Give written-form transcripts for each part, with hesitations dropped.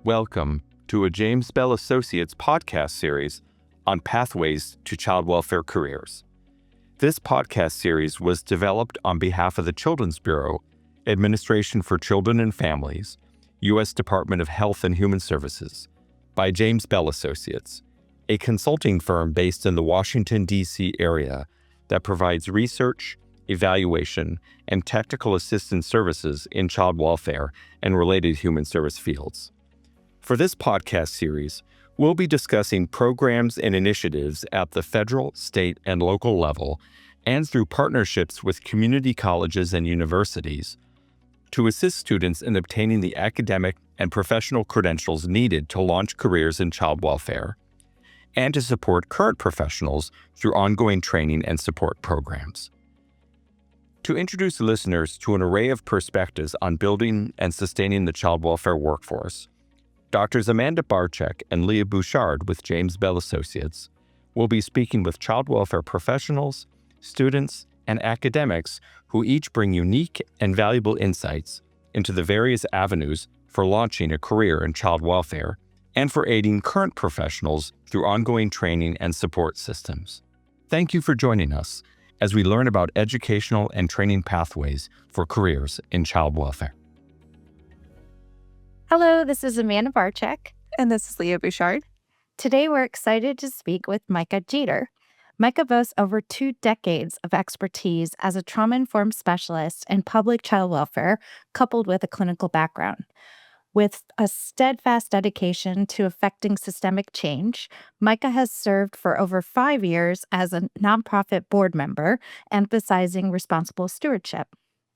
Welcome to a James Bell Associates podcast series on pathways to child welfare careers. This podcast series was developed on behalf of the Children's Bureau, Administration for Children and Families, U.S. Department of Health and Human Services, by James Bell Associates, a consulting firm based in the Washington, D.C. area that provides research, evaluation, and technical assistance services in child welfare and related human service fields. For this podcast series, we'll be discussing programs and initiatives at the federal, state, and local level, and through partnerships with community colleges and universities, to assist students in obtaining the academic and professional credentials needed to launch careers in child welfare, and to support current professionals through ongoing training and support programs. To introduce listeners to an array of perspectives on building and sustaining the child welfare workforce, Drs. Barczyk and Myca Bouchard with James Bell Associates will be speaking with child welfare professionals, students, and academics who each bring unique and valuable insights into the various avenues for launching a career in child welfare and for aiding current professionals through ongoing training and support systems. Thank you for joining us as we learn about educational and training pathways for careers in child welfare. Hello, this is Myca Barczyk. And this is Myca Bouchard. Today we're excited to speak with Myca Jeter. Myca boasts over 2 decades of expertise as a trauma-informed specialist in public child welfare, coupled with a clinical background. With a steadfast dedication to effecting systemic change, Myca has served for over 5 years as a nonprofit board member, emphasizing responsible stewardship.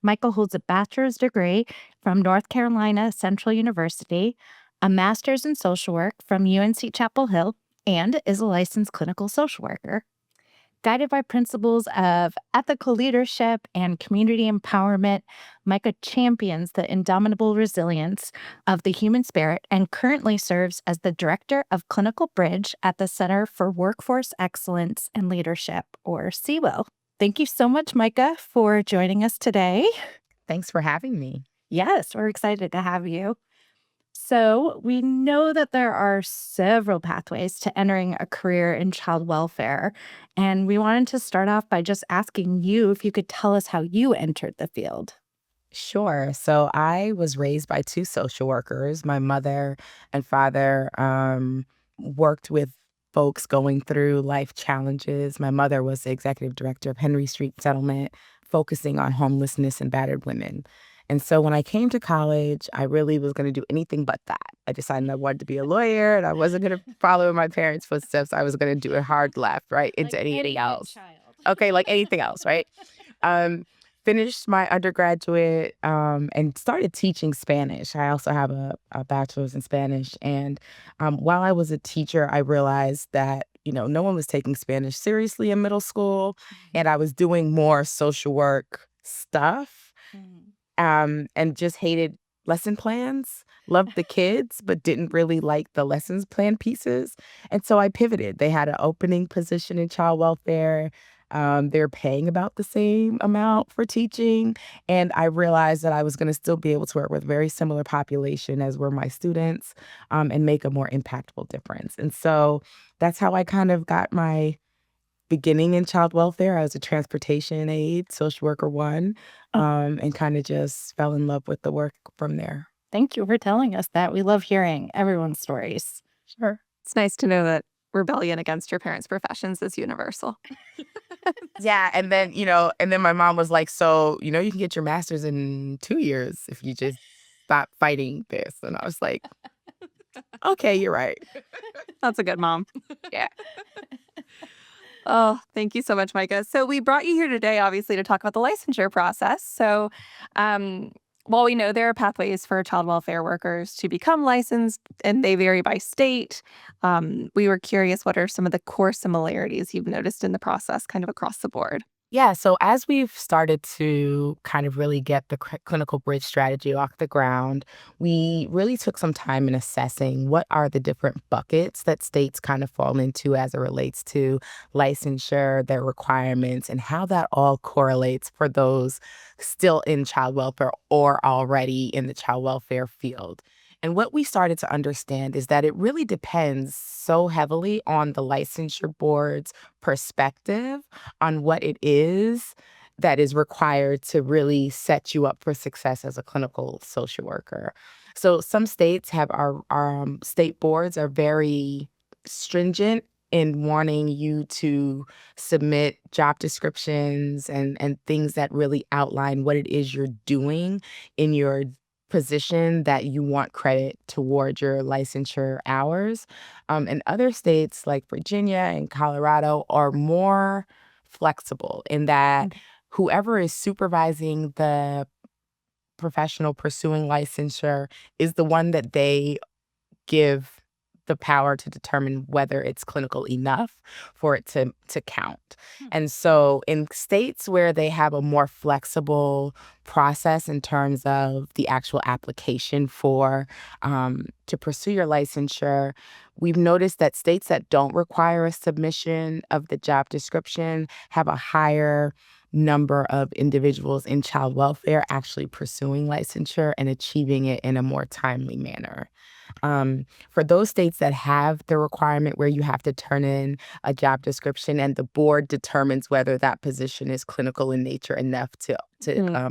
Myca holds a bachelor's degree from North Carolina Central University, a master's in social work from UNC Chapel Hill, and is a licensed clinical social worker. Guided by principles of ethical leadership and community empowerment, Myca champions the indomitable resilience of the human spirit and currently serves as the Director of Clinical Bridge at the Center for Workforce Excellence and Leadership, or CWEL. Thank you so much, Myca, for joining us today. Thanks for having me. Yes, we're excited to have you. So we know that there are several pathways to entering a career in child welfare, and we wanted to start off by just asking you if you could tell us how you entered the field. Sure. So I was raised by 2 social workers. My mother and father worked with folks going through life challenges. My mother was the executive director of Henry Street Settlement, focusing on homelessness and battered women. And so when I came to college, I really was going to do anything but that. I decided I wanted to be a lawyer, and I wasn't going to follow in my parents' footsteps. I was going to do a hard left, right, into anything else. Okay, like anything else, right? Finished my undergraduate and started teaching Spanish. I also have a bachelor's in Spanish. And while I was a teacher, I realized that, no one was taking Spanish seriously in middle school. And I was doing more social work stuff and just hated lesson plans. Loved the kids, but didn't really like the lessons plan pieces. And so I pivoted. They had an opening position in child welfare. They're paying about the same amount for teaching. And I realized that I was going to still be able to work with a very similar population as were my students and make a more impactful difference. And so that's how I kind of got my beginning in child welfare. I was a transportation aide, social worker 1, and kind of just fell in love with the work from there. Thank you for telling us that. We love hearing everyone's stories. Sure. It's nice to know that rebellion against your parents' professions is universal. Yeah. And then, my mom was like, so, you can get your master's in 2 years if you just stop fighting this. And I was like, okay, you're right. That's a good mom. Yeah. Oh, thank you so much, Myca. So we brought you here today, obviously, to talk about the licensure process. So while we know there are pathways for child welfare workers to become licensed, and they vary by state, we were curious, what are some of the core similarities you've noticed in the process kind of across the board? Yeah, so as we've started to kind of really get the clinical bridge strategy off the ground, we really took some time in assessing what are the different buckets that states kind of fall into as it relates to licensure, their requirements, and how that all correlates for those still in child welfare or already in the child welfare field. And what we started to understand is that it really depends so heavily on the licensure board's perspective on what it is that is required to really set you up for success as a clinical social worker. So some states have our state boards are very stringent in wanting you to submit job descriptions and things that really outline what it is you're doing in your position that you want credit toward your licensure hours. And other states like Virginia and Colorado are more flexible in that whoever is supervising the professional pursuing licensure is the one that they give the power to determine whether it's clinical enough for it to count. And so in states where they have a more flexible process in terms of the actual application for to pursue your licensure, we've noticed that states that don't require a submission of the job description have a higher number of individuals in child welfare actually pursuing licensure and achieving it in a more timely manner. For those states that have the requirement where you have to turn in a job description and the board determines whether that position is clinical in nature enough to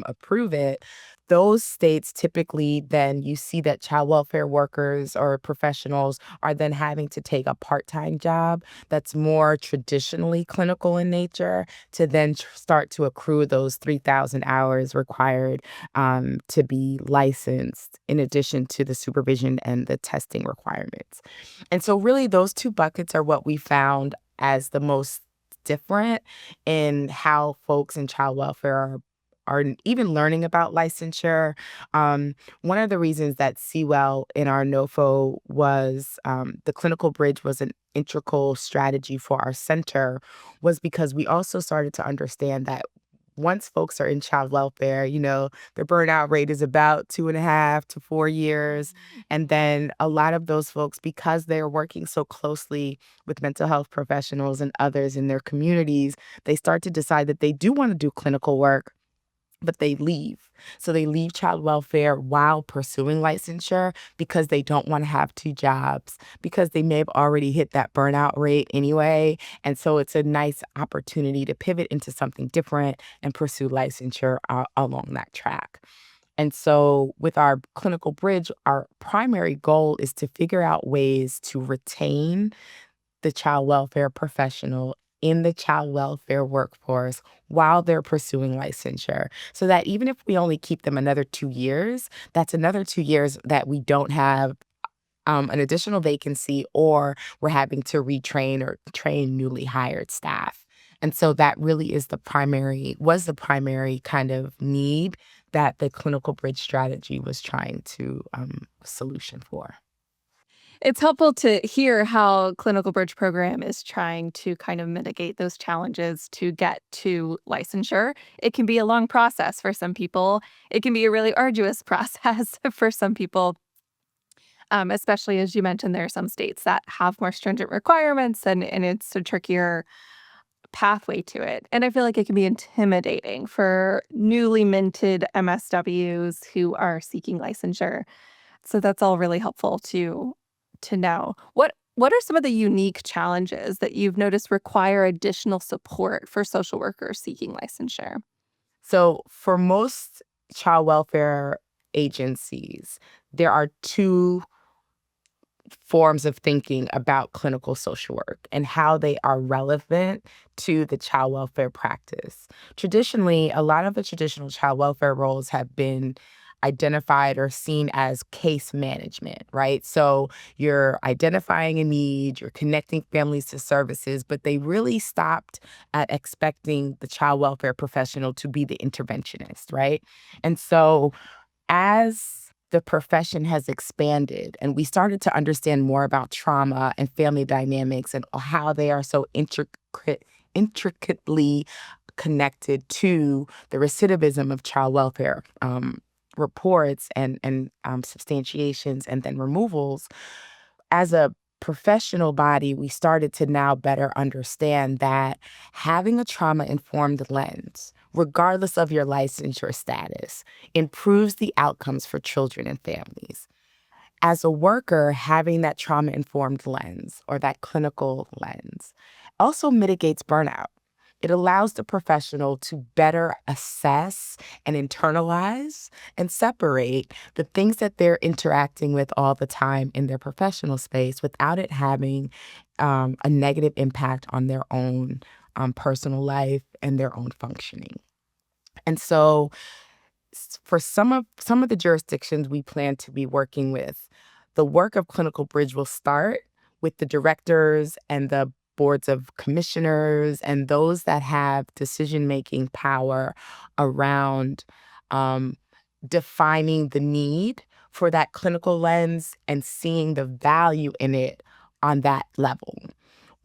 approve it, those states typically then you see that child welfare workers or professionals are then having to take a part-time job that's more traditionally clinical in nature to then start to accrue those 3,000 hours required to be licensed in addition to the supervision and the testing requirements. And so really those two buckets are what we found as the most different in how folks in child welfare are even learning about licensure. One of the reasons that CWEL in our NOFO was the clinical bridge was an integral strategy for our center was because we also started to understand that once folks are in child welfare, their burnout rate is about 2.5 to 4 years. And then a lot of those folks, because they're working so closely with mental health professionals and others in their communities, they start to decide that they do want to do clinical work, but they leave. So they leave child welfare while pursuing licensure because they don't want to have two jobs, because they may have already hit that burnout rate anyway. And so it's a nice opportunity to pivot into something different and pursue licensure along that track. And so with our clinical bridge, our primary goal is to figure out ways to retain the child welfare professional in the child welfare workforce while they're pursuing licensure. So that even if we only keep them another 2 years, that's another 2 years that we don't have an additional vacancy or we're having to retrain or train newly hired staff. And so that really was the primary kind of need that the clinical bridge strategy was trying to solution for. It's helpful to hear how Clinical Bridge Program is trying to kind of mitigate those challenges to get to licensure. It can be a long process for some people. It can be a really arduous process for some people, especially as you mentioned, there are some states that have more stringent requirements and it's a trickier pathway to it. And I feel like it can be intimidating for newly minted MSWs who are seeking licensure. So that's all really helpful to know. What are some of the unique challenges that you've noticed require additional support for social workers seeking licensure? So for most child welfare agencies, there are two forms of thinking about clinical social work and how they are relevant to the child welfare practice. Traditionally, a lot of the traditional child welfare roles have been identified or seen as case management, right? So you're identifying a need, you're connecting families to services, but they really stopped at expecting the child welfare professional to be the interventionist, right? And so as the profession has expanded and we started to understand more about trauma and family dynamics and how they are so intricately connected to the recidivism of child welfare reports and substantiations and then removals, as a professional body, we started to now better understand that having a trauma-informed lens, regardless of your licensure status, improves the outcomes for children and families. as a worker, having that trauma-informed lens or that clinical lens also mitigates burnout. It allows the professional to better assess and internalize and separate the things that they're interacting with all the time in their professional space without it having a negative impact on their own personal life and their own functioning. And so for some of the jurisdictions we plan to be working with, the work of Clinical Bridge will start with the directors and the boards of commissioners and those that have decision-making power around defining the need for that clinical lens and seeing the value in it on that level.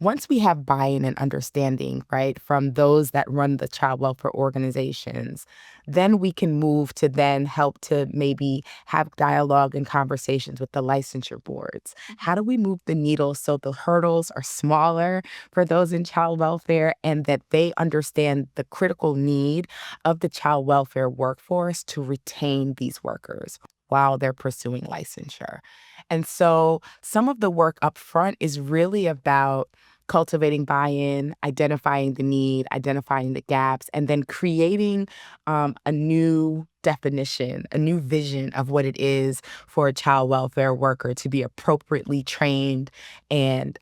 Once we have buy-in and understanding, right, from those that run the child welfare organizations, then we can move to then help to maybe have dialogue and conversations with the licensure boards. How do we move the needle so the hurdles are smaller for those in child welfare and that they understand the critical need of the child welfare workforce to retain these workers while they're pursuing licensure? And so some of the work up front is really about cultivating buy-in, identifying the need, identifying the gaps, and then creating a new definition, a new vision of what it is for a child welfare worker to be appropriately trained and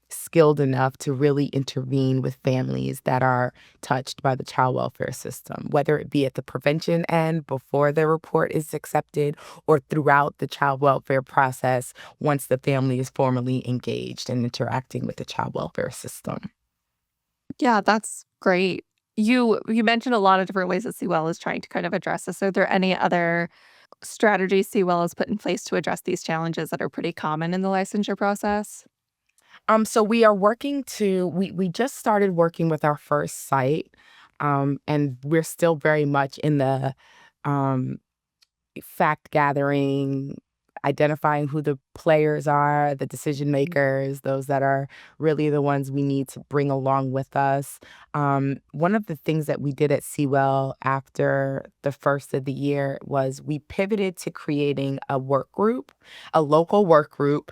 skilled enough to really intervene with families that are touched by the child welfare system, whether it be at the prevention end before the report is accepted or throughout the child welfare process once the family is formally engaged and interacting with the child welfare system. Yeah, that's great. You mentioned a lot of different ways that CWEL is trying to kind of address this. Are there any other strategies CWEL has put in place to address these challenges that are pretty common in the licensure process? So we are working we just started working with our first site, and we're still very much in the um, fact gathering, identifying who the players are, the decision makers, those that are really the ones we need to bring along with us. One of the things that we did at CWEL after the first of the year was we pivoted to creating a work group, a local work group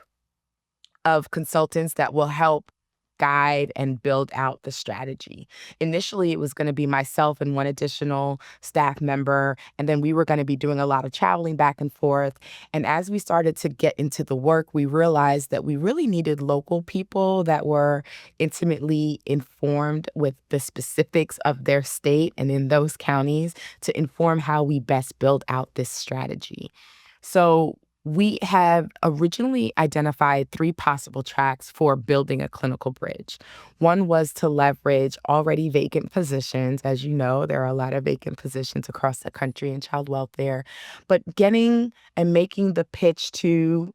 of consultants that will help guide and build out the strategy. Initially, it was going to be myself and one additional staff member, and then we were going to be doing a lot of traveling back and forth. And as we started to get into the work, we realized that we really needed local people that were intimately informed with the specifics of their state and in those counties to inform how we best build out this strategy. So we have originally identified 3 possible tracks for building a clinical bridge. One was to leverage already vacant positions. As you know, there are a lot of vacant positions across the country in child welfare, but getting and making the pitch to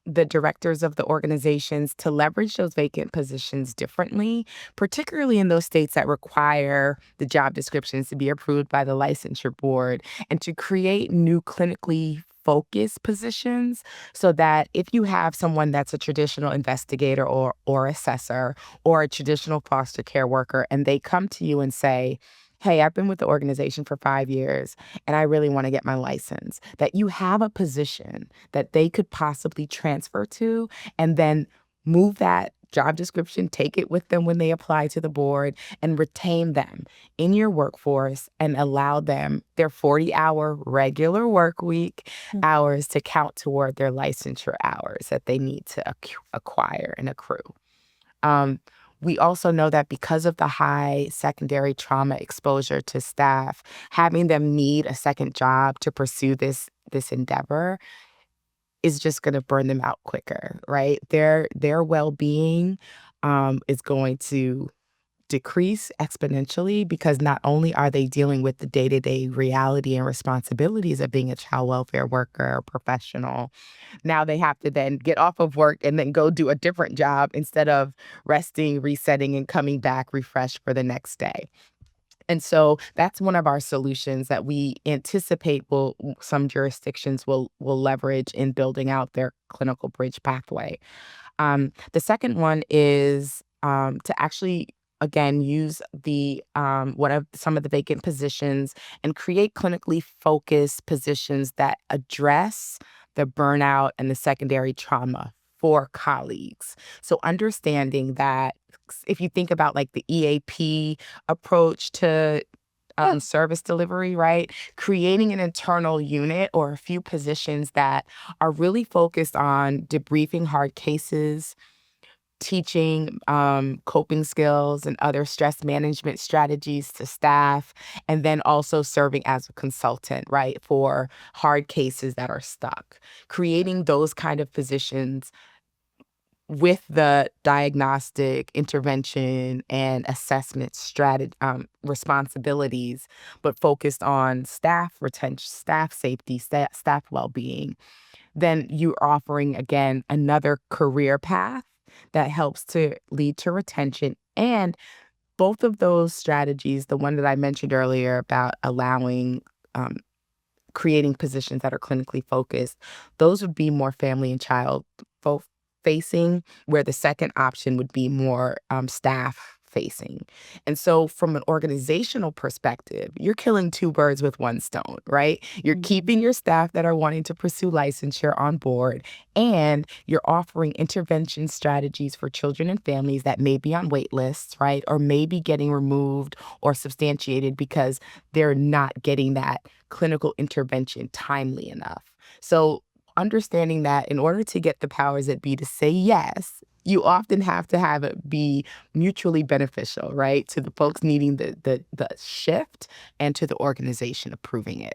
the directors of the organizations to leverage those vacant positions differently, particularly in those states that require the job descriptions to be approved by the licensure board, and to create new clinically focused positions so that if you have someone that's a traditional investigator or assessor or a traditional foster care worker and they come to you and say, hey, I've been with the organization for 5 years and I really want to get my license, that you have a position that they could possibly transfer to and then move that job description, take it with them when they apply to the board, and retain them in your workforce and allow them their 40-hour regular work week hours to count toward their licensure hours that they need to acquire and accrue. We also know that because of the high secondary trauma exposure to staff, having them need a second job to pursue this endeavor is just going to burn them out quicker, right? Their well-being is going to decrease exponentially because not only are they dealing with the day-to-day reality and responsibilities of being a child welfare worker or professional, now they have to then get off of work and then go do a different job instead of resting, resetting, and coming back refreshed for the next day. And so that's one of our solutions that we anticipate some jurisdictions will leverage in building out their clinical bridge pathway. The second one is to actually, again, use some of the vacant positions and create clinically focused positions that address the burnout, and the secondary trauma for colleagues. So understanding that if you think about like the EAP approach to service delivery, right? Creating an internal unit or a few positions that are really focused on debriefing hard cases, teaching coping skills and other stress management strategies to staff, and then also serving as a consultant, right, for hard cases that are stuck. Creating those kind of positions with the diagnostic, intervention, and assessment responsibilities, but focused on staff retention, staff safety, staff well-being, then you're offering, again, another career path that helps to lead to retention. And both of those strategies, the one that I mentioned earlier about allowing creating positions that are clinically focused, those would be more family and child facing, where the second option would be more staff facing. And so from an organizational perspective, you're killing two birds with one stone, right? You're keeping your staff that are wanting to pursue licensure on board, and you're offering intervention strategies for children and families that may be on wait lists, right? Or may be getting removed or substantiated because they're not getting that clinical intervention timely enough. So understanding that in order to get the powers that be to say yes, you often have to have it be mutually beneficial, right? To the folks needing the shift and to the organization approving it.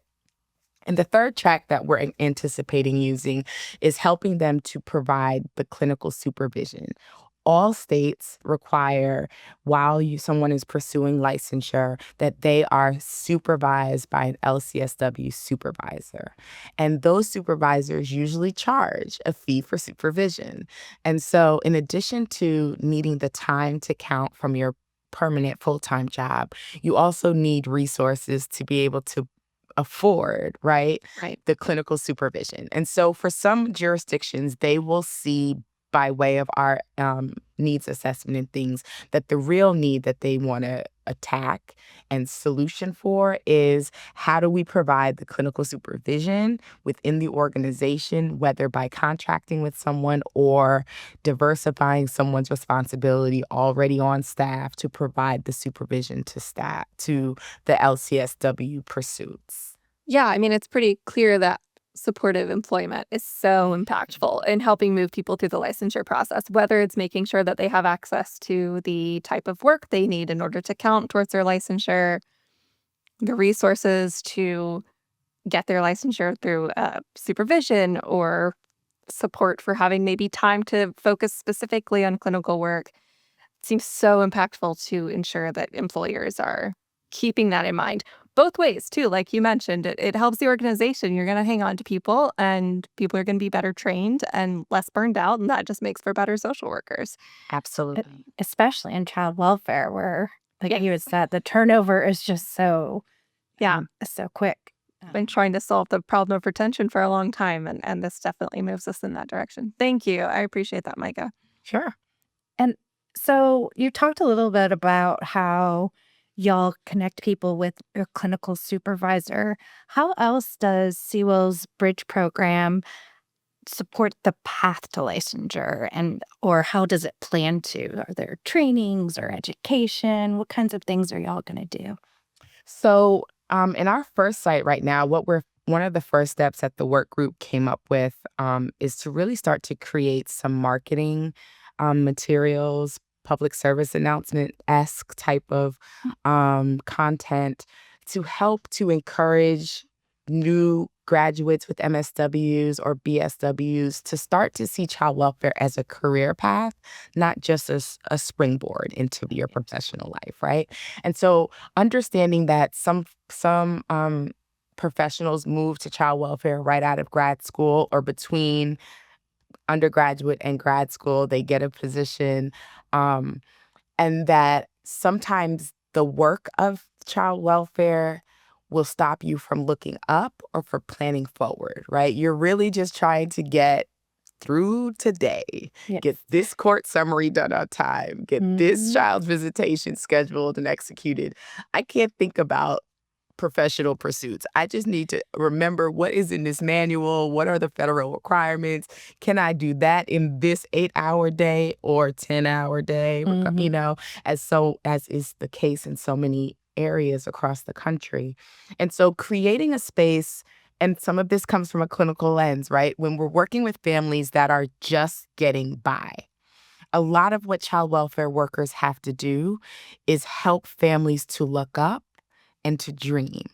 And the third track that we're anticipating using is helping them to provide the clinical supervision. All states require, while someone is pursuing licensure, that they are supervised by an LCSW supervisor. And those supervisors usually charge a fee for supervision. And so in addition to needing the time to count from your permanent full-time job, you also need resources to be able to afford, right, the clinical supervision. And so for some jurisdictions, they will see by way of our needs assessment and things, that the real need that they want to attack and solution for is how do we provide the clinical supervision within the organization, whether by contracting with someone or diversifying someone's responsibility already on staff to provide the supervision to staff, to the LCSW pursuits. Yeah, I mean, it's pretty clear that supportive employment is so impactful in helping move people through the licensure process, whether it's making sure that they have access to the type of work they need in order to count towards their licensure, the resources to get their licensure through supervision or support for having maybe time to focus specifically on clinical work. It seems so impactful to ensure that employers are keeping that in mind. Both ways, too. Like you mentioned, it helps the organization. You're going to hang on to people, and people are going to be better trained and less burned out, and that just makes for better social workers. Absolutely. Especially in child welfare, where, like you had said, the turnover is just so quick. Been trying to solve the problem of retention for a long time, and this definitely moves us in that direction. Thank you. I appreciate that, Myca. Sure. And so you talked a little bit about how y'all connect people with your clinical supervisor. How else does CWEL's Bridge program support the path to licensure, or how does it plan to? Are there trainings or education? What kinds of things are y'all going to do? So in our first site right now, one of the first steps that the work group came up with is to really start to create some marketing materials, public service announcement-esque type of content to help to encourage new graduates with MSWs or BSWs to start to see child welfare as a career path, not just as a springboard into your professional life, right? And so understanding that some professionals move to child welfare right out of grad school or between undergraduate and grad school, they get a position, and that sometimes the work of child welfare will stop you from looking up or for planning forward, right? You're really just trying to get through today, get this court summary done on time, get this child's visitation scheduled and executed. I can't think about professional pursuits. I just need to remember what is in this manual, what are the federal requirements, can I do that in this 8-hour day or 10-hour day, as is the case in so many areas across the country. And so creating a space, and some of this comes from a clinical lens, right? When we're working with families that are just getting by, a lot of what child welfare workers have to do is help families to look up and to dream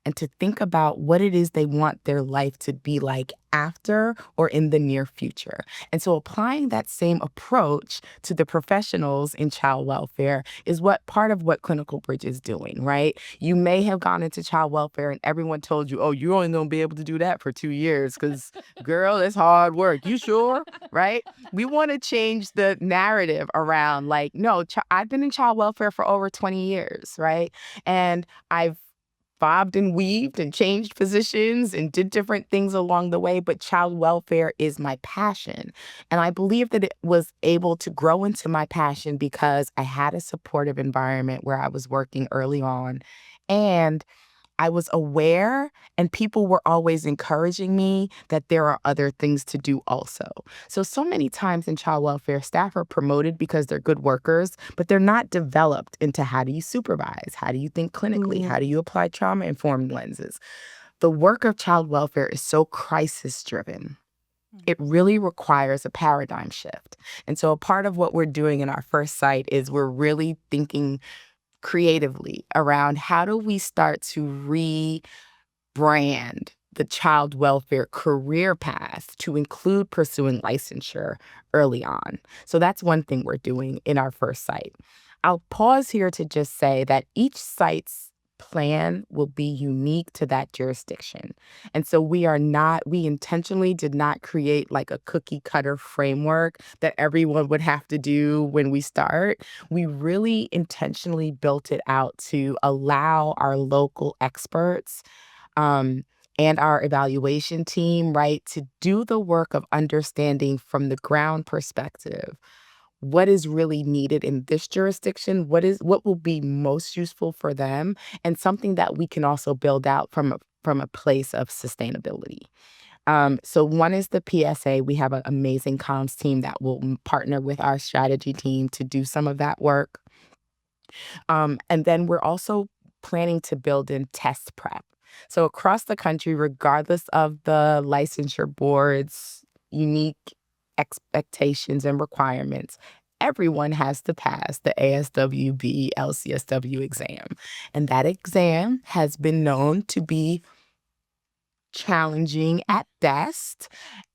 and to think about what it is they want their life to be like after or in the near future. And so applying that same approach to the professionals in child welfare is what part of what Clinical Bridge is doing, right? You may have gone into child welfare and everyone told you, oh, you're only going to be able to do that for 2 years because, girl, it's hard work. You sure? Right? We want to change the narrative around like, no, I've been in child welfare for over 20 years, right? And I've bobbed and weaved and changed positions and did different things along the way, but child welfare is my passion. And I believe that it was able to grow into my passion because I had a supportive environment where I was working early on, and I was aware, and people were always encouraging me that there are other things to do also. So many times in child welfare, staff are promoted because they're good workers, but they're not developed into how do you supervise? How do you think clinically? How do you apply trauma-informed lenses? The work of child welfare is so crisis-driven. It really requires a paradigm shift. And so a part of what we're doing in our first site is we're really thinking creatively around how do we start to rebrand the child welfare career path to include pursuing licensure early on. So that's one thing we're doing in our first site. I'll pause here to just say that each site's plan will be unique to that jurisdiction. And so we intentionally did not create like a cookie cutter framework that everyone would have to do when we start. We really intentionally built it out to allow our local experts and our evaluation team, right, to do the work of understanding from the ground perspective what is really needed in this jurisdiction, what will be most useful for them, and something that we can also build out from a place of sustainability. So one is the PSA. We have an amazing comms team that will partner with our strategy team to do some of that work. And then we're also planning to build in test prep. So across the country, regardless of the licensure board's unique expectations and requirements, everyone has to pass the ASWB LCSW exam. And that exam has been known to be challenging at best,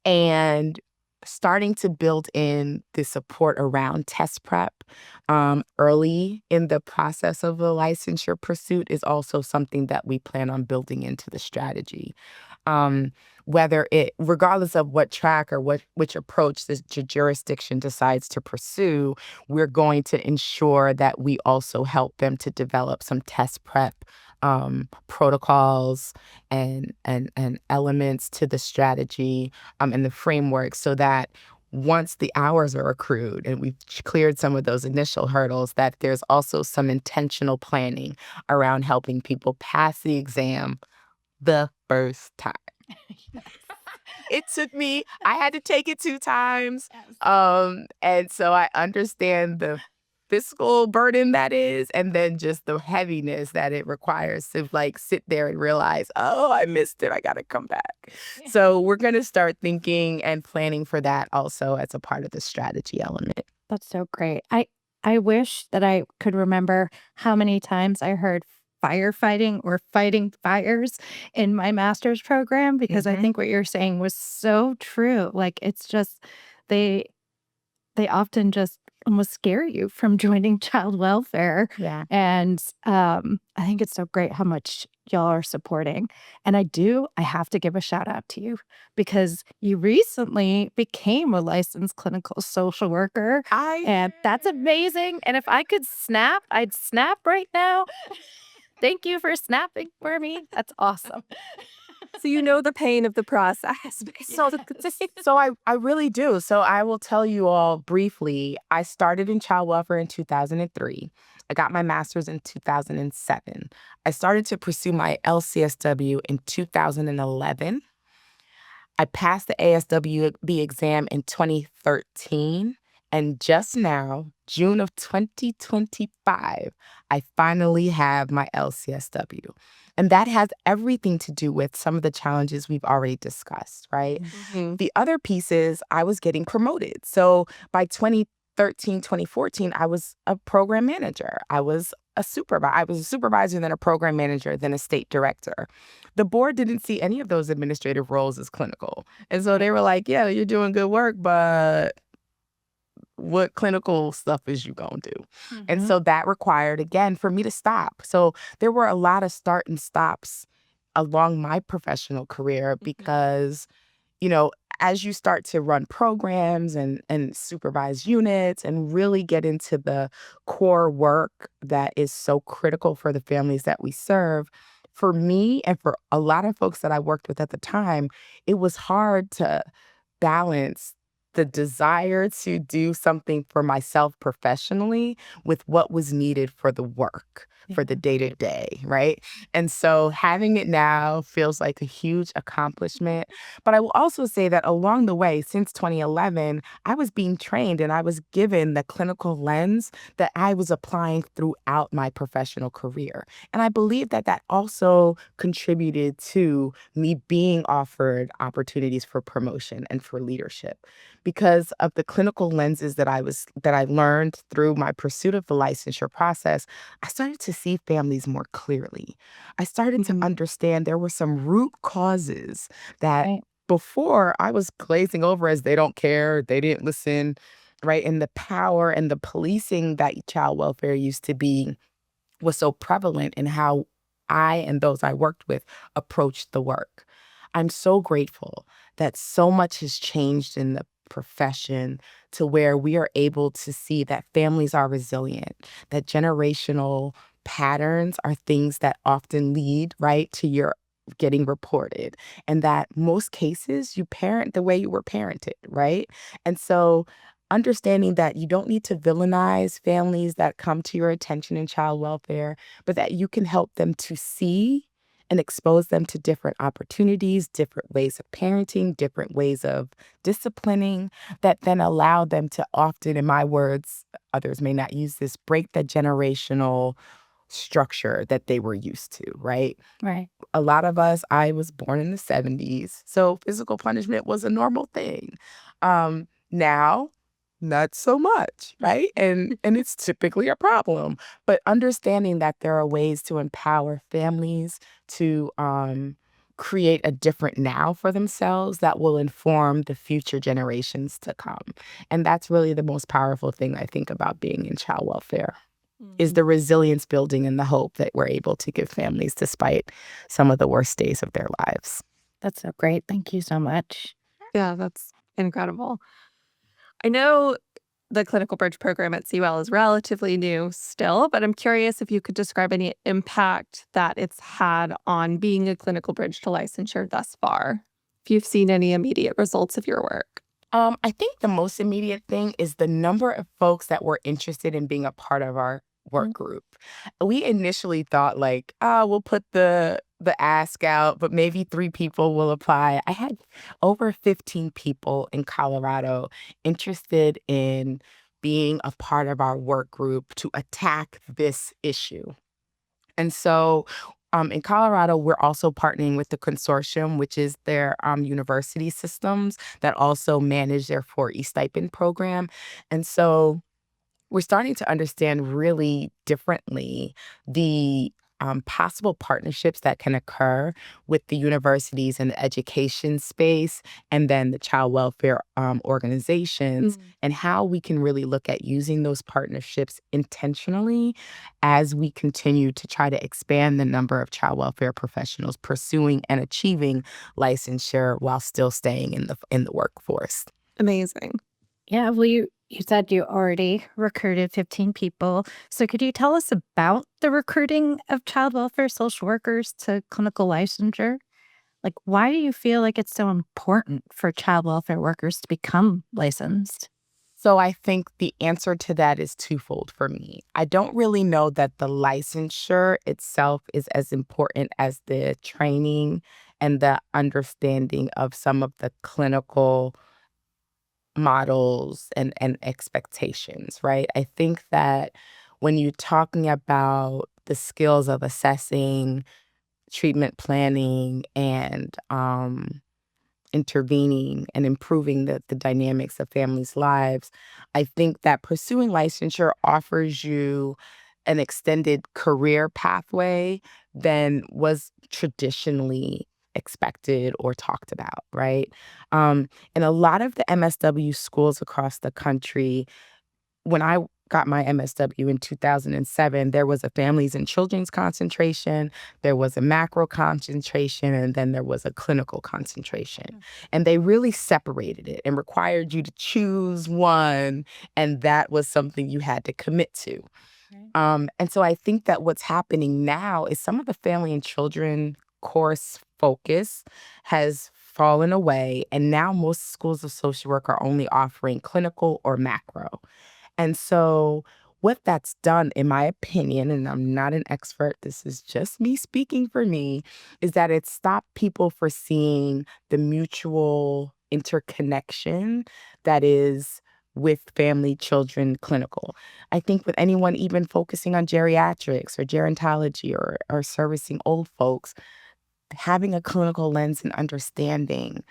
and starting to build in the support around test prep early in the process of the licensure pursuit is also something that we plan on building into the strategy. Regardless of what track or which approach the jurisdiction decides to pursue, we're going to ensure that we also help them to develop some test prep protocols and elements to the strategy and the framework, so that once the hours are accrued and we've cleared some of those initial hurdles, that there's also some intentional planning around helping people pass the exam the first time. It took me, I had to take it 2 times. And so I understand the fiscal burden that is, and then just the heaviness that it requires to like sit there and realize, oh, I missed it. I got to come back. So we're going to start thinking and planning for that also as a part of the strategy element. That's so great. I wish that I could remember how many times I heard firefighting or fighting fires in my master's program, because I think what you're saying was so true. Like, it's just they often just almost scare you from joining child welfare. Yeah. And I think it's so great how much y'all are supporting. And I have to give a shout out to you, because you recently became a licensed clinical social worker. And that's amazing. And if I could snap, I'd snap right now. Thank you for snapping for me. That's awesome. So you know the pain of the process. So I really do. So I will tell you all briefly, I started in child welfare in 2003. I got my master's in 2007. I started to pursue my LCSW in 2011. I passed the ASWB exam in 2013. And just now, June of 2025, I finally have my LCSW. And that has everything to do with some of the challenges we've already discussed, right? Mm-hmm. The other piece is I was getting promoted. So by 2013, 2014, I was a program manager. I was a supervisor, then a program manager, then a state director. The board didn't see any of those administrative roles as clinical. And so they were like, yeah, you're doing good work, but what clinical stuff is you gonna do? And so that required, again, for me to stop. So there were a lot of start and stops along my professional career because, you know, as you start to run programs and supervise units and really get into the core work that is so critical for the families that we serve, for me and for a lot of folks that I worked with at the time, it was hard to balance the desire to do something for myself professionally with what was needed for the work, for the day-to-day, right? And so having it now feels like a huge accomplishment. But I will also say that along the way, since 2011, I was being trained and I was given the clinical lens that I was applying throughout my professional career. And I believe that that also contributed to me being offered opportunities for promotion and for leadership. Because of the clinical lenses that I learned through my pursuit of the licensure process, I started to see families more clearly. I started to understand there were some root causes that Right. before I was glazing over as they don't care, they didn't listen, right? And the power and the policing that child welfare used to be was so prevalent in how I and those I worked with approached the work. I'm so grateful that so much has changed in the profession to where we are able to see that families are resilient, that generational patterns are things that often lead, right, to your getting reported, and that most cases you parent the way you were parented, right? And so understanding that you don't need to villainize families that come to your attention in child welfare, but that you can help them to see and expose them to different opportunities, different ways of parenting, different ways of disciplining that then allow them to often, in my words, others may not use this, break the generational structure that they were used to, right? Right. A lot of us, I was born in the 70s, so physical punishment was a normal thing. Now, not so much, right? And it's typically a problem. But understanding that there are ways to empower families to create a different now for themselves that will inform the future generations to come. And that's really the most powerful thing I think about being in child welfare is the resilience building and the hope that we're able to give families despite some of the worst days of their lives. That's so great. Thank you so much. Yeah, that's incredible. I know the Clinical Bridge program at CWEL is relatively new still, but I'm curious if you could describe any impact that it's had on being a clinical bridge to licensure thus far. If you've seen any immediate results of your work. I think the most immediate thing is the number of folks that were interested in being a part of our work group. We initially thought like, we'll put the ask out, but maybe 3 people will apply. I had over 15 people in Colorado interested in being a part of our work group to attack this issue. And so in Colorado, we're also partnering with the consortium, which is their university systems that also manage their 4E stipend program. And so we're starting to understand really differently the possible partnerships that can occur with the universities and the education space, and then the child welfare organizations, and how we can really look at using those partnerships intentionally as we continue to try to expand the number of child welfare professionals pursuing and achieving licensure while still staying in the workforce. Amazing. Yeah, well, you said you already recruited 15 people. So could you tell us about the recruiting of child welfare social workers to clinical licensure? Like, why do you feel like it's so important for child welfare workers to become licensed? So I think the answer to that is twofold for me. I don't really know that the licensure itself is as important as the training and the understanding of some of the clinical models and expectations, right? I think that when you're talking about the skills of assessing, treatment planning, and intervening and improving the dynamics of families' lives, I think that pursuing licensure offers you an extended career pathway than was traditionally expected or talked about, right? In a lot of the MSW schools across the country, when I got my MSW in 2007, there was a families and children's concentration, there was a macro concentration, and then there was a clinical concentration. And they really separated it and required you to choose one, and that was something you had to commit to. And so I think that what's happening now is some of the family and children course focus has fallen away, and now most schools of social work are only offering clinical or macro. And so what that's done, in my opinion, and I'm not an expert, this is just me speaking for me, is that it's stopped people for seeing the mutual interconnection that is with family, children, clinical. I think with anyone even focusing on geriatrics or gerontology or servicing old folks, having a clinical lens and understanding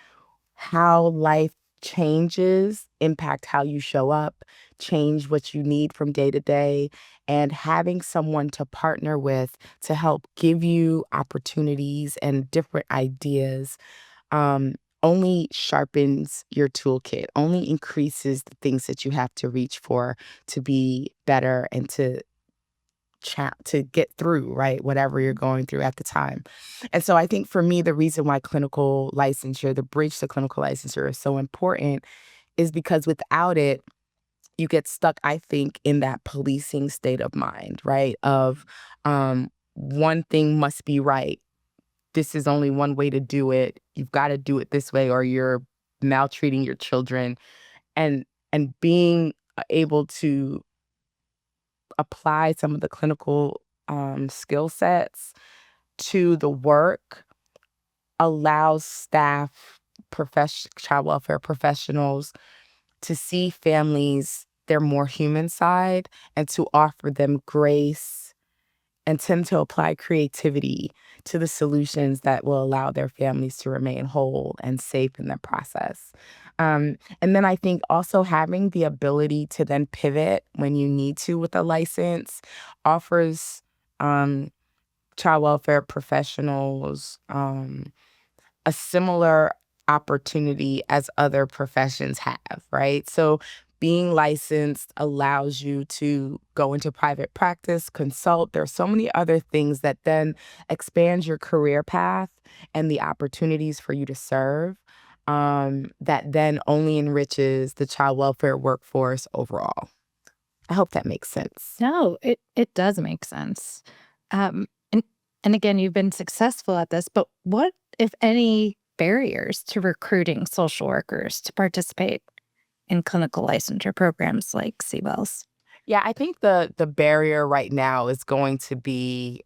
how life changes impact how you show up, change what you need from day to day, and having someone to partner with to help give you opportunities and different ideas um, only sharpens your toolkit, only increases the things that you have to reach for to be better and to get through, right, whatever you're going through at the time. And so I think for me, the reason why clinical licensure, the bridge to clinical licensure is so important is because without it, you get stuck, I think, in that policing state of mind, right? Of one thing must be right. This is only one way to do it. You've got to do it this way or you're maltreating your children. And being able to apply some of the clinical skill sets to the work allows staff, child welfare professionals to see families, their more human side, and to offer them grace and tend to apply creativity to the solutions that will allow their families to remain whole and safe in the process. And then I think also having the ability to then pivot when you need to with a license offers child welfare professionals a similar opportunity as other professions have, right? So being licensed allows you to go into private practice, consult. There are so many other things that then expand your career path and the opportunities for you to serve that then only enriches the child welfare workforce overall. I hope that makes sense. No, it does make sense. Um, and and again, you've been successful at this, but what, if any, barriers to recruiting social workers to participate in clinical licensure programs like CWELs? Yeah, I think the barrier right now is going to be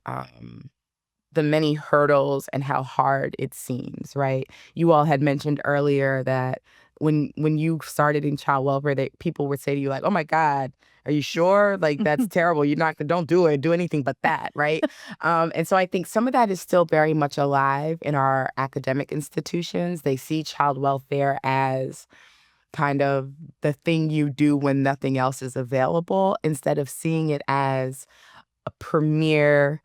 the many hurdles and how hard it seems, right? You all had mentioned earlier that when you started in child welfare, that people would say to you like, "Oh my God, are you sure? Like that's terrible. You're not don't do it. Do anything but that, right?" And so I think some of that is still very much alive in our academic institutions. They see child welfare as kind of the thing you do when nothing else is available, instead of seeing it as a premier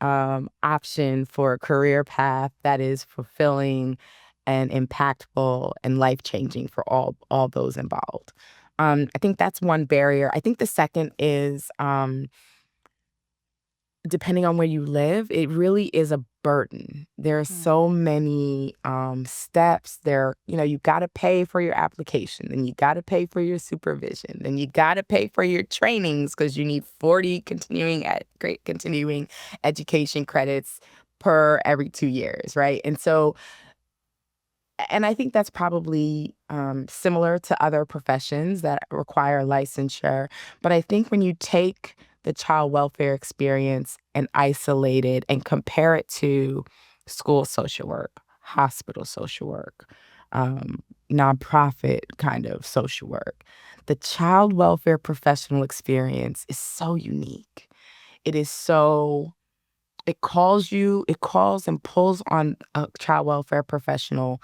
option for a career path that is fulfilling and impactful and life-changing for all those involved. I think that's one barrier. I think the second is depending on where you live, it really is a burden. There are so many steps there. You got to pay for your application, then you got to pay for your supervision, then you got to pay for your trainings because you need 40 continuing education credits per every 2 years, right? And so And I think that's probably similar to other professions that require licensure. But I think when you take the child welfare experience and isolate it and compare it to school social work, hospital social work, nonprofit kind of social work, the child welfare professional experience is so unique. It is so, it calls and pulls on a child welfare professional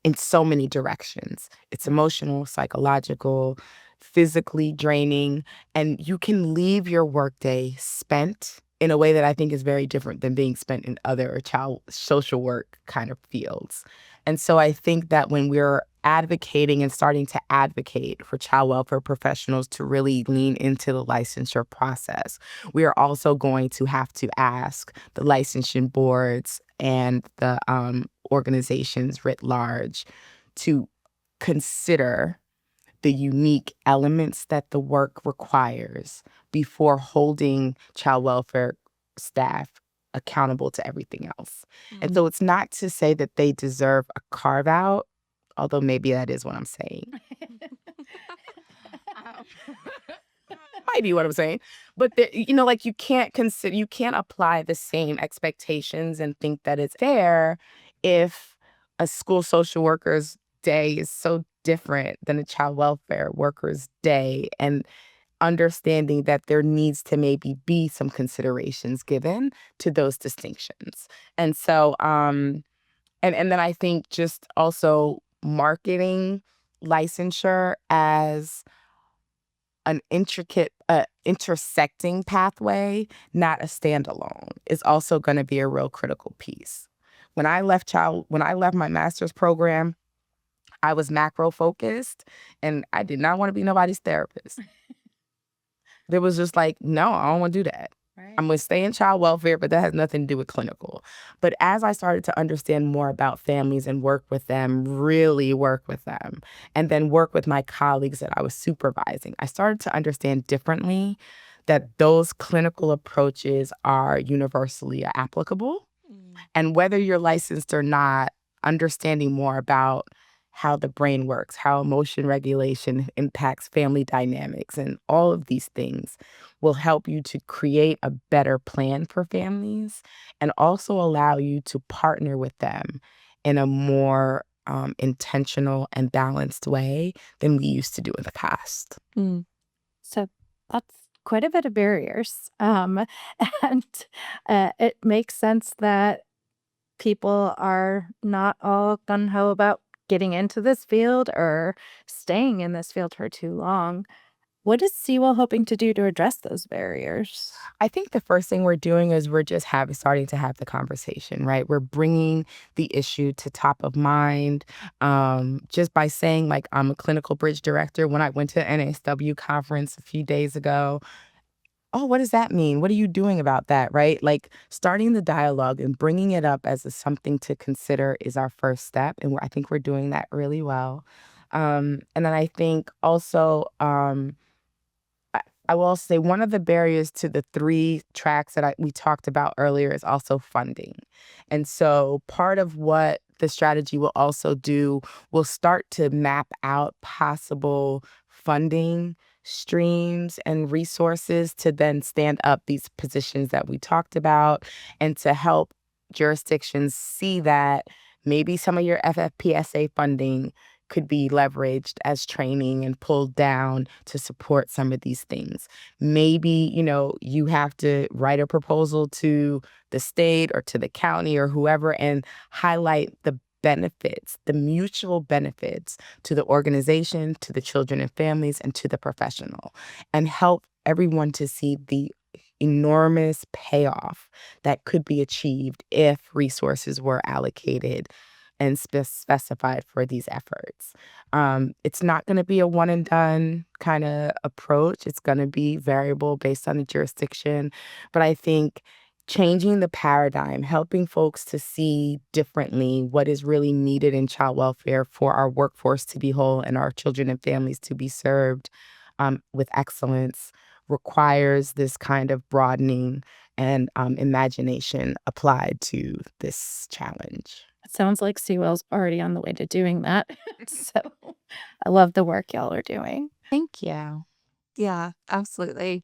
in so many directions. It's emotional, psychological, physically draining, and you can leave your workday spent in a way that I think is very different than being spent in other child social work kind of fields. And so I think that when we're advocating and starting to advocate for child welfare professionals to really lean into the licensure process, we are also going to have to ask the licensing boards and the organizations writ large to consider the unique elements that the work requires before holding child welfare staff accountable to everything else. And so it's not to say that they deserve a carve out, although maybe that is what I'm saying. Might be what I'm saying. But like you can't apply the same expectations and think that it's fair if a school social worker's day is so different than a child welfare worker's day, and understanding that there needs to maybe be some considerations given to those distinctions. And so and then I think just also marketing licensure as an intricate, intersecting pathway, not a standalone, is also going to be a real critical piece. When I left my master's program, I was macro focused, and I did not want to be nobody's therapist. There was just like, no, I don't want to do that. Right. I'm going to stay in child welfare, but that has nothing to do with clinical. But as I started to understand more about families and work with them, really work with them, and then work with my colleagues that I was supervising, I started to understand differently that those clinical approaches are universally applicable. And whether you're licensed or not, understanding more about how the brain works, how emotion regulation impacts family dynamics, and all of these things will help you to create a better plan for families and also allow you to partner with them in a more intentional and balanced way than we used to do in the past. So that's quite a bit of barriers. And it makes sense that people are not all gung-ho about getting into this field or staying in this field for too long. What is CWEL hoping to do to address those barriers? I think the first thing we're doing is we're just starting to have the conversation, right? We're bringing the issue to top of mind, just by saying, like, I'm a clinical bridge director. When I went to M.S.W conference a few days ago, oh, what does that mean? What are you doing about that, right? Like, starting the dialogue and bringing it up as something to consider is our first step, and I think we're doing that really well. And then I think also, I will also say one of the barriers to the 3 tracks that we talked about earlier is also funding. And so part of what the strategy will also do will start to map out possible funding streams and resources to then stand up these positions that we talked about, and to help jurisdictions see that maybe some of your FFPSA funding could be leveraged as training and pulled down to support some of these things. Maybe, you have to write a proposal to the state or to the county or whoever and highlight the benefits, the mutual benefits to the organization, to the children and families, and to the professional, and help everyone to see the enormous payoff that could be achieved if resources were allocated and specified for these efforts. It's not going to be a one and done kind of approach. It's going to be variable based on the jurisdiction. But I think changing the paradigm, helping folks to see differently what is really needed in child welfare for our workforce to be whole and our children and families to be served with excellence, requires this kind of broadening and imagination applied to this challenge. It sounds like CWEL's already on the way to doing that. So I love the work y'all are doing. Thank you. Yeah, absolutely.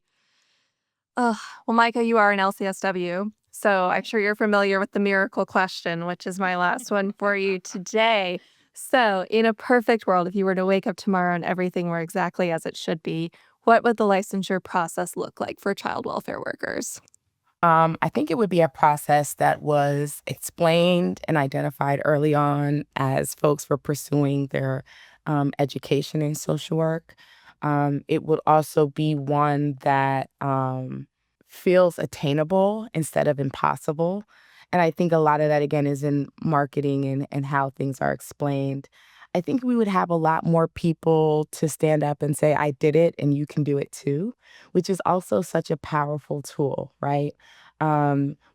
Well, Myca, you are an LCSW, so I'm sure you're familiar with the miracle question, which is my last one for you today. So, in a perfect world, if you were to wake up tomorrow and everything were exactly as it should be, what would the licensure process look like for child welfare workers? I think it would be a process that was explained and identified early on as folks were pursuing their education in social work. It would also be one that feels attainable instead of impossible. And I think a lot of that, again, is in marketing and how things are explained. I think we would have a lot more people to stand up and say, I did it and you can do it too, which is also such a powerful tool, right?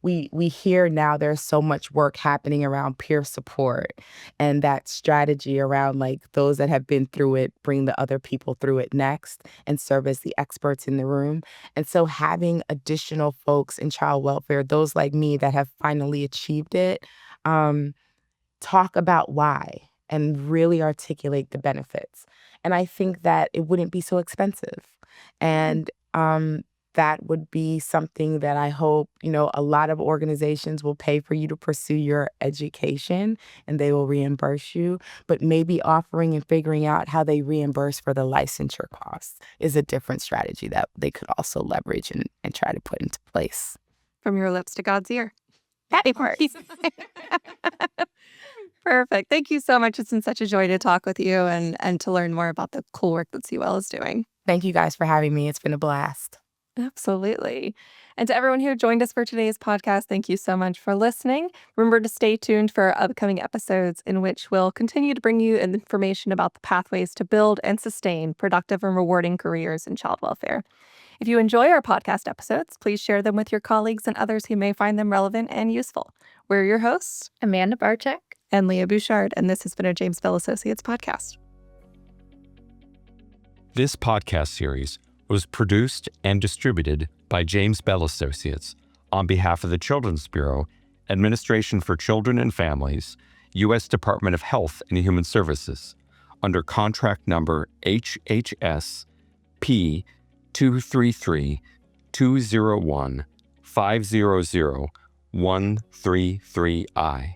We hear now there's so much work happening around peer support and that strategy around like those that have been through it bring the other people through it next and serve as the experts in the room. And so having additional folks in child welfare, those like me that have finally achieved it, talk about why and really articulate the benefits. And I think that it wouldn't be so expensive. And that would be something that I hope, a lot of organizations will pay for you to pursue your education and they will reimburse you. But maybe offering and figuring out how they reimburse for the licensure costs is a different strategy that they could also leverage and try to put into place. From your lips to God's ear. Happy parts. Perfect. Thank you so much. It's been such a joy to talk with you and to learn more about the cool work that CWEL is doing. Thank you guys for having me. It's been a blast. Absolutely. And to everyone who joined us for today's podcast, thank you so much for listening. Remember to stay tuned for our upcoming episodes in which we'll continue to bring you information about the pathways to build and sustain productive and rewarding careers in child welfare. If you enjoy our podcast episodes, please share them with your colleagues and others who may find them relevant and useful. We're your hosts, Amanda Barczyk and Leah Bouchard, and this has been a James Bell Associates podcast. This podcast series was produced and distributed by James Bell Associates on behalf of the Children's Bureau, Administration for Children and Families, U.S. Department of Health and Human Services, under contract number HHS P 233-201-500-133I.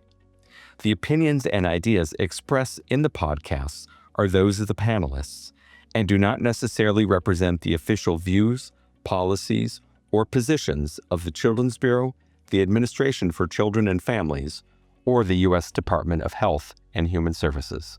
The opinions and ideas expressed in the podcasts are those of the panelists and do not necessarily represent the official views, policies, or positions of the Children's Bureau, the Administration for Children and Families, or the U.S. Department of Health and Human Services.